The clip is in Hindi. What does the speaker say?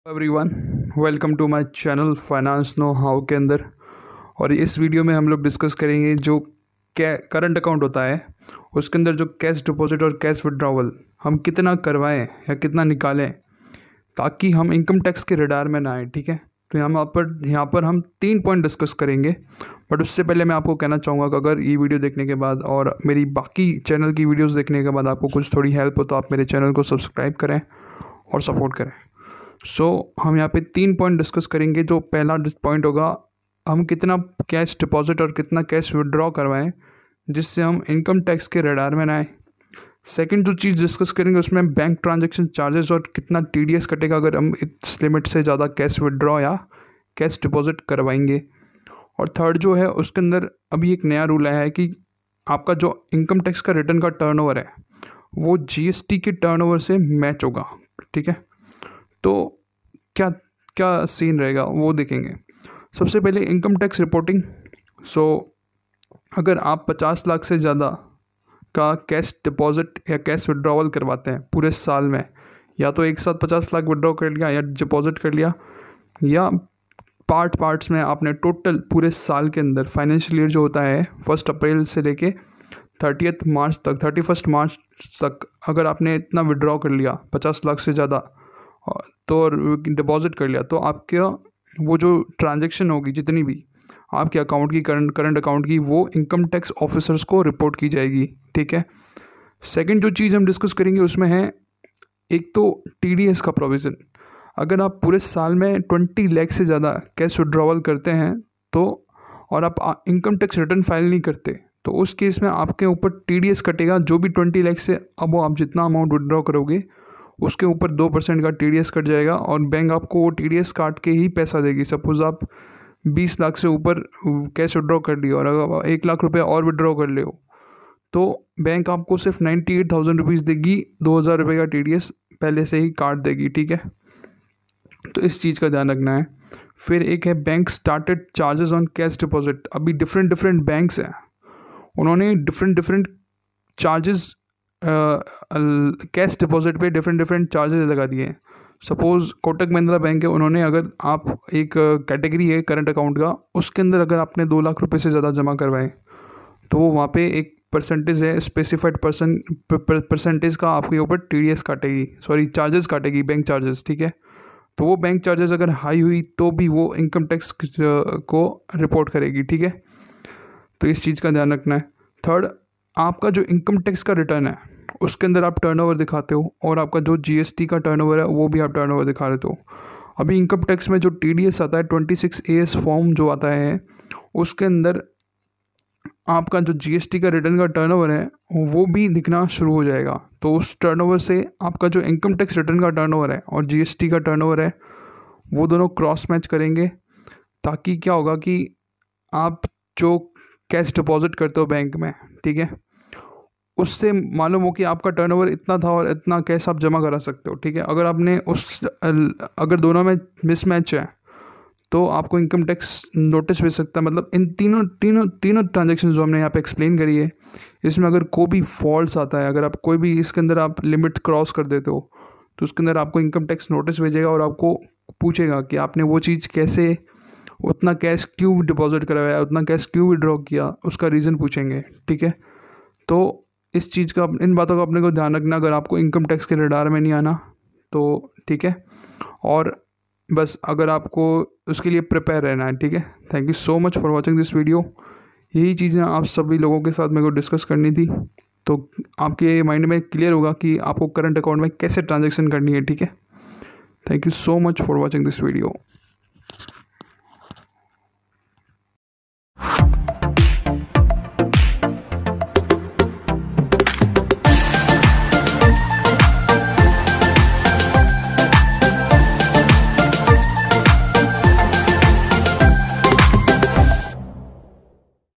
Everyone, welcome to my channel finance know how के अंदर। और इस वीडियो में हम लोग डिस्कस करेंगे जो करंट अकाउंट होता है उसके अंदर जो कैश डिपॉजिट और कैश विड्रॉवल हम कितना करवाएं या कितना निकालें ताकि हम इनकम टैक्स के रडार में ना आए। ठीक है, तो यहाँ पर हम 3 पॉइंट डिस्कस करेंगे। बट उससे पहले मैं आपको कहना चाहूँगा कि अगर ये वीडियो देखने के बाद और मेरी बाकी चैनल की वीडियोस देखने के बाद आपको कुछ थोड़ी हेल्प हो तो आप मेरे चैनल को सब्सक्राइब करें और सपोर्ट करें। हम यहाँ पे 3 पॉइंट डिस्कस करेंगे। जो पहला पॉइंट होगा, हम कितना कैश डिपॉजिट और कितना कैश विड्रॉ करवाएं जिससे हम इनकम टैक्स के रडार में ना आए। सेकंड जो चीज़ डिस्कस करेंगे उसमें बैंक ट्रांजैक्शन चार्जेस और कितना TDS कटेगा अगर हम इस लिमिट से ज़्यादा कैश विड्रॉ या कैश डिपॉजिट करवाएंगे। और थर्ड जो है उसके अंदर अभी एक नया रूल आया है कि आपका जो इनकम टैक्स का रिटर्न का टर्नओवर है वो GST के टर्नओवर से मैच होगा। ठीक है, तो क्या क्या सीन रहेगा वो देखेंगे। सबसे पहले इनकम टैक्स रिपोर्टिंग। अगर आप 50 लाख से ज़्यादा का कैश डिपॉजिट या कैश विड्रॉवल करवाते हैं पूरे साल में, या तो एक साथ 50 लाख विड्रॉ कर लिया या डिपॉजिट कर लिया, या पार्ट्स में आपने टोटल पूरे साल के अंदर फाइनेंशियल ईयर जो होता है 1 अप्रैल से लेके 31 मार्च तक अगर आपने इतना विड्रॉ कर लिया 50 लाख से ज़्यादा तो डिपॉजिट कर लिया, तो आपका वो जो ट्रांजैक्शन होगी जितनी भी आपके अकाउंट की करंट अकाउंट की वो इनकम टैक्स ऑफिसर्स को रिपोर्ट की जाएगी। ठीक है, सेकंड जो चीज़ हम डिस्कस करेंगे उसमें है एक तो TDS का प्रोविज़न। अगर आप पूरे साल में 20 लाख से ज़्यादा कैश विड्रॉवल करते हैं तो और आप इनकम टैक्स रिटर्न फाइल नहीं करते तो उस केस में आपके ऊपर TDS कटेगा। जो भी 20 लाख से अब वो आप जितना अमाउंट विड्रॉ करोगे उसके ऊपर 2% का TDS कट जाएगा और बैंक आपको वो TDS काट के ही पैसा देगी। सपोज़ आप 20 लाख से ऊपर कैश विड्रॉ कर लिया और अगर 1 लाख रुपये और विड्रॉ कर ले हो तो बैंक आपको सिर्फ 98,000 रुपीज़ देगी, 2,000 रुपये का TDS पहले से ही काट देगी। ठीक है, तो इस चीज़ का ध्यान रखना है। फिर एक है bank started charges on cash deposit. अभी डिफरेंट बैंक्स हैं, उन्होंने डिफरेंट चार्जेस कैश डिपॉजिट पे डिफरेंट चार्जेस लगा दिए हैं। सपोज़ कोटक महिंद्रा बैंक है, उन्होंने अगर आप एक कैटेगरी है करंट अकाउंट का उसके अंदर अगर आपने 2 लाख रुपए से ज़्यादा जमा करवाएं तो वो वहाँ पे एक परसेंटेज है, स्पेसिफाइड परसेंटेज का आपके ऊपर TDS काटेगी, चार्जेस काटेगी, बैंक चार्जेस। ठीक है, तो वो बैंक चार्जेस अगर हाई हुई तो भी वो इनकम टैक्स को रिपोर्ट करेगी। ठीक है, तो इस चीज़ का ध्यान रखना है। थर्ड, आपका जो इनकम टैक्स का रिटर्न है उसके अंदर आप टर्नओवर दिखाते हो और आपका जो GST का टर्नओवर है वो भी आप टर्नओवर दिखा रहे हो। अभी इनकम टैक्स में जो TDS आता है 26AS फॉर्म जो आता है उसके अंदर आपका जो GST का रिटर्न का टर्नओवर है वो भी दिखना शुरू हो जाएगा। तो उस टर्नओवर से आपका जो इनकम टैक्स रिटर्न का टर्नओवर है और GST का टर्नओवर है वो दोनों क्रॉस मैच करेंगे, ताकि क्या होगा कि आप जो कैश डिपॉजिट करते हो बैंक में, ठीक है, उससे मालूम हो कि आपका टर्नओवर इतना था और इतना कैश आप जमा करा सकते हो। ठीक है, अगर दोनों में मिसमैच है तो आपको इनकम टैक्स नोटिस भेज सकता है। मतलब इन तीनों ट्रांजैक्शन जो हमने यहाँ पे एक्सप्लेन करी है इसमें अगर कोई भी फॉल्ट आता है, अगर आप कोई भी इसके अंदर आप लिमिट क्रॉस कर देते हो तो उसके अंदर आपको इनकम टैक्स नोटिस भेजेगा और आपको पूछेगा कि आपने वो चीज़ कैसे, उतना कैश क्यों डिपॉजिट करवाया, उतना कैश क्यों विड्रॉ किया, उसका रीज़न पूछेंगे। ठीक है, तो इस चीज़ का, इन बातों का अपने को ध्यान रखना अगर आपको इनकम टैक्स के रडार में नहीं आना तो। ठीक है, और बस अगर आपको उसके लिए प्रिपेयर रहना है। ठीक है, thank you so much for watching this video. यही चीज़ें आप सभी लोगों के साथ मेरे को डिस्कस करनी थी, तो आपके माइंड में क्लियर होगा कि आपको करंट अकाउंट में कैसे ट्रांजैक्शन करनी है। ठीक है, thank you so much for watching this video.